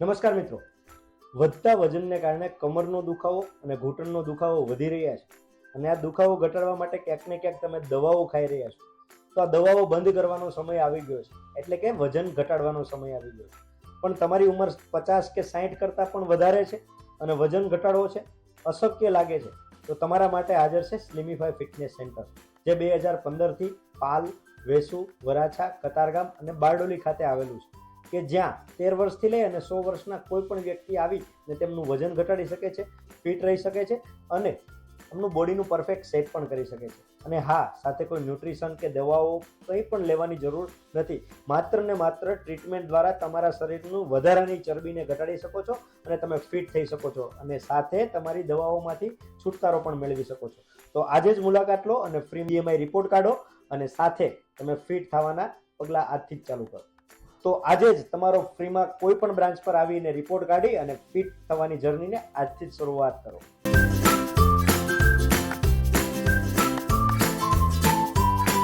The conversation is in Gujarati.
નમસ્કાર મિત્રો, વધતા વજનને કારણે કમરનો દુખાવો અને ઘૂંટણનો દુખાવો વધી રહ્યા છે અને આ દુખાવો ઘટાડવા માટે ક્યાંક ને ક્યાંક તમે દવાઓ ખાઈ રહ્યા છો. તો આ દવાઓ બંધ કરવાનો સમય આવી ગયો છે, એટલે કે વજન ઘટાડવાનો સમય આવી ગયો છે. પણ તમારી ઉંમર 50 કે 60 કરતાં પણ વધારે છે અને વજન ઘટાડવો છે, અશક્ય લાગે છે, તો તમારા માટે હાજર છે સ્લિમિફાઈ ફિટનેસ સેન્ટર, જે 2015થી પાલ, વેસુ, વરાછા, કતારગામ અને બારડોલી ખાતે આવેલું છે, કે જ્યાં 13 વર્ષથી લઈ અને 100 વર્ષના કોઈ પણ વ્યક્તિ આવી અને તેમનું વજન ઘટાડી શકે છે, ફિટ રહી શકે છે અને એમનું બોડીનું પરફેક્ટ સેટ પણ કરી શકે છે. અને હા, સાથે કોઈ ન્યુટ્રિશન કે દવાઓ કંઈ પણ લેવાની જરૂર નથી. માત્ર ને માત્ર ટ્રીટમેન્ટ દ્વારા તમારા શરીરનું વધારાની ચરબીને ઘટાડી શકો છો અને તમે ફિટ થઈ શકો છો અને સાથે તમારી દવાઓમાંથી છુટકારો પણ મેળવી શકો છો. તો આજે જ મુલાકાત લો અને ફ્રી BMI રિપોર્ટ કાઢો અને સાથે તમે ફિટ થવાના પગલાં આજથી જ ચાલુ કરો. તો આજે જ તમારો ફ્રીમાં કોઈ પણ બ્રાન્ચ પર આવીને રિપોર્ટ કાઢી અને ફિટ થવાની જર્નીને આજથી જ શરૂઆત કરો.